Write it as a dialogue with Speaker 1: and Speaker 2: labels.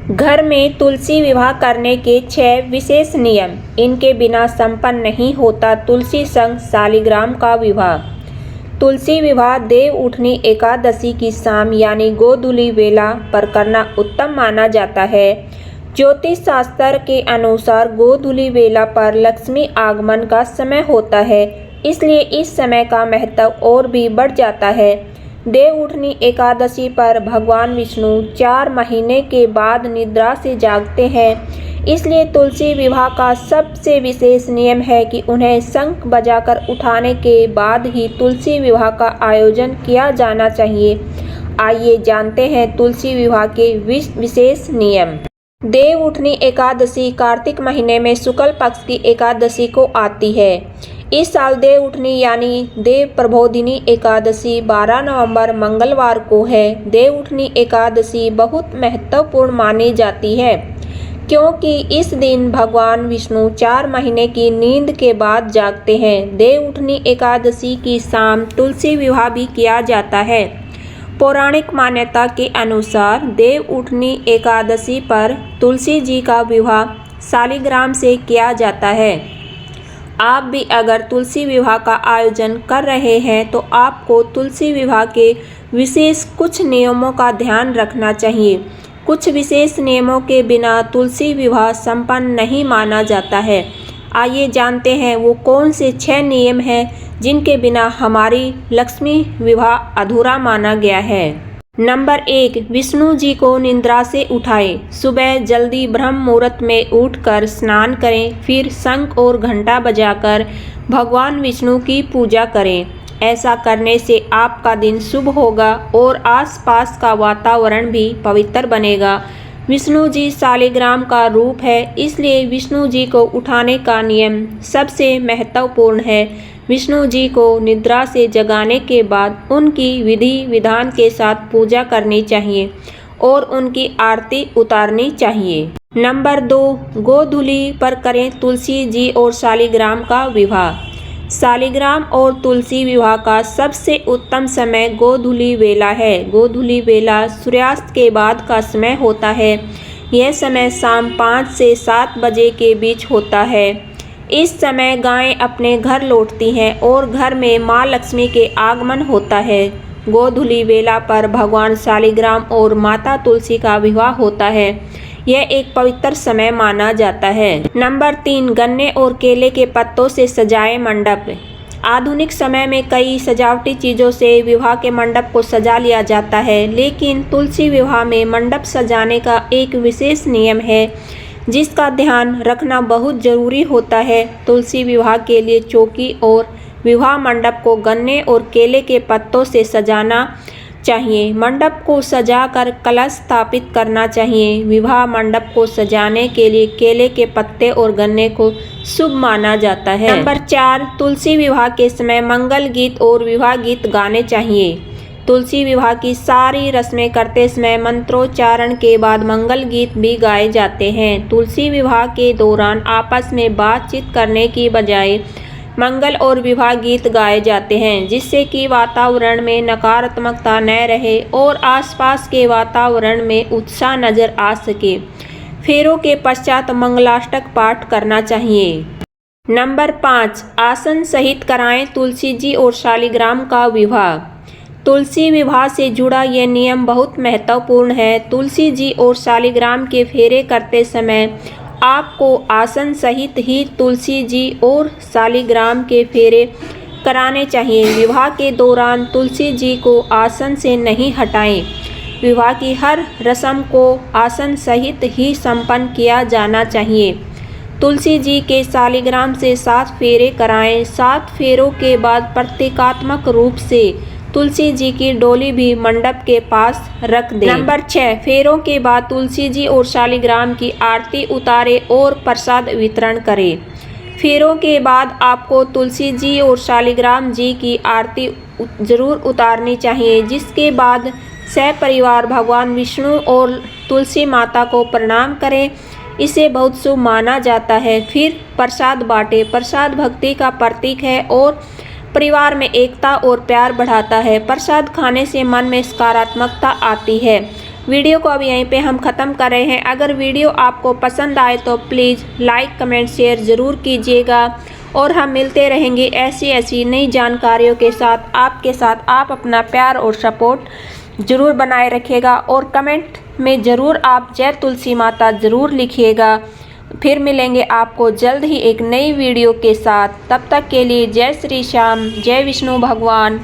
Speaker 1: घर में तुलसी विवाह करने के 6 विशेष नियम। इनके बिना संपन्न नहीं होता तुलसी संग शालिग्राम का विवाह। तुलसी विवाह देव उठनी एकादशी की शाम यानी गोधूली वेला पर करना उत्तम माना जाता है। ज्योतिष शास्त्र के अनुसार गोधूली वेला पर लक्ष्मी आगमन का समय होता है, इसलिए इस समय का महत्व और भी बढ़ जाता है। देव उठनी एकादशी पर भगवान विष्णु 4 महीने के बाद निद्रा से जागते हैं, इसलिए तुलसी विवाह का सबसे विशेष नियम है कि उन्हें शंख बजाकर उठाने के बाद ही तुलसी विवाह का आयोजन किया जाना चाहिए। आइए जानते हैं तुलसी विवाह के विशेष नियम। देव उठनी एकादशी कार्तिक महीने में शुक्ल पक्ष की एकादशी को आती है। इस साल देव उठनी यानी देव प्रबोधिनी एकादशी 12 नवंबर मंगलवार को है। देव उठनी एकादशी बहुत महत्वपूर्ण मानी जाती है, क्योंकि इस दिन भगवान विष्णु 4 महीने की नींद के बाद जागते हैं। देव उठनी एकादशी की शाम तुलसी विवाह भी किया जाता है। पौराणिक मान्यता के अनुसार देव उठनी एकादशी पर तुलसी जी का विवाह शालिग्राम से किया जाता है। आप भी अगर तुलसी विवाह का आयोजन कर रहे हैं तो आपको तुलसी विवाह के विशेष कुछ नियमों का ध्यान रखना चाहिए। कुछ विशेष नियमों के बिना तुलसी विवाह संपन्न नहीं माना जाता है। आइए जानते हैं वो कौन से 6 नियम हैं जिनके बिना हमारी लक्ष्मी विवाह अधूरा माना गया है। नंबर 1, विष्णु जी को निद्रा से उठाएं। सुबह जल्दी ब्रह्म मुहूर्त में उठकर स्नान करें, फिर शंख और घंटा बजाकर भगवान विष्णु की पूजा करें। ऐसा करने से आपका दिन शुभ होगा और आसपास का वातावरण भी पवित्र बनेगा। विष्णु जी शालिग्राम का रूप है, इसलिए विष्णु जी को उठाने का नियम सबसे महत्वपूर्ण है। विष्णु जी को निद्रा से जगाने के बाद उनकी विधि विधान के साथ पूजा करनी चाहिए और उनकी आरती उतारनी चाहिए। नंबर 2, गोधूली पर करें तुलसी जी और शालिग्राम का विवाह। शालिग्राम और तुलसी विवाह का सबसे उत्तम समय गोधूली वेला है। गोधूली वेला सूर्यास्त के बाद का समय होता है। यह समय शाम 5 से 7 बजे के बीच होता है। इस समय गायें अपने घर लौटती हैं और घर में माँ लक्ष्मी के आगमन होता है। गोधूली वेला पर भगवान शालिग्राम और माता तुलसी का विवाह होता है। यह एक पवित्र समय माना जाता है। नंबर 3, गन्ने और केले के पत्तों से सजाए मंडप। आधुनिक समय में कई सजावटी चीज़ों से विवाह के मंडप को सजा लिया जाता है, लेकिन तुलसी विवाह में मंडप सजाने का एक विशेष नियम है जिसका ध्यान रखना बहुत ज़रूरी होता है। तुलसी विवाह के लिए चौकी और विवाह मंडप को गन्ने और केले के पत्तों से सजाना चाहिए। मंडप को सजाकर कलश स्थापित करना चाहिए। विवाह मंडप को सजाने के लिए केले के पत्ते और गन्ने को शुभ माना जाता है। नंबर 4, तुलसी विवाह के समय मंगल गीत और विवाह गीत गाने चाहिए। तुलसी विवाह की सारी रस्में करते समय मंत्रोच्चारण के बाद मंगल गीत भी गाए जाते हैं। तुलसी विवाह के दौरान आपस में बातचीत करने की बजाय मंगल और विवाह गीत गाए जाते हैं, जिससे कि वातावरण में नकारात्मकता न रहे और आसपास के वातावरण में उत्साह नजर आ सके। फेरों के पश्चात मंगलाष्टक पाठ करना चाहिए। नंबर 5, आसन सहित कराएं तुलसी जी और शालिग्राम का विवाह। तुलसी विवाह से जुड़ा यह नियम बहुत महत्वपूर्ण है। तुलसी जी और शालिग्राम के फेरे करते समय आपको आसन सहित ही तुलसी जी और शालिग्राम के फेरे कराने चाहिए। विवाह के दौरान तुलसी जी को आसन से नहीं हटाएं। विवाह की हर रस्म को आसन सहित ही संपन्न किया जाना चाहिए। तुलसी जी के शालिग्राम से 7 फेरे कराएं। 7 फेरों के बाद प्रतीकात्मक रूप से तुलसी जी की डोली भी मंडप के पास रख दें। नंबर 6, फेरों के बाद तुलसी जी और शालिग्राम की आरती उतारें और प्रसाद वितरण करें। फेरों के बाद आपको तुलसी जी और शालिग्राम जी की आरती जरूर उतारनी चाहिए, जिसके बाद सपरिवार भगवान विष्णु और तुलसी माता को प्रणाम करें। इसे बहुत शुभ माना जाता है। फिर प्रसाद बांटें। प्रसाद भक्ति का प्रतीक है और परिवार में एकता और प्यार बढ़ाता है। प्रसाद खाने से मन में सकारात्मकता आती है। वीडियो को अब यहीं पे हम ख़त्म कर रहे हैं। अगर वीडियो आपको पसंद आए तो प्लीज़ लाइक कमेंट शेयर ज़रूर कीजिएगा और हम मिलते रहेंगे ऐसी नई जानकारियों के साथ आपके साथ। आप अपना प्यार और सपोर्ट ज़रूर बनाए रखिएगा और कमेंट में ज़रूर आप जय तुलसी माता ज़रूर लिखिएगा। फिर मिलेंगे आपको जल्द ही एक नई वीडियो के साथ। तब तक के लिए जय श्री श्याम, जय विष्णु भगवान।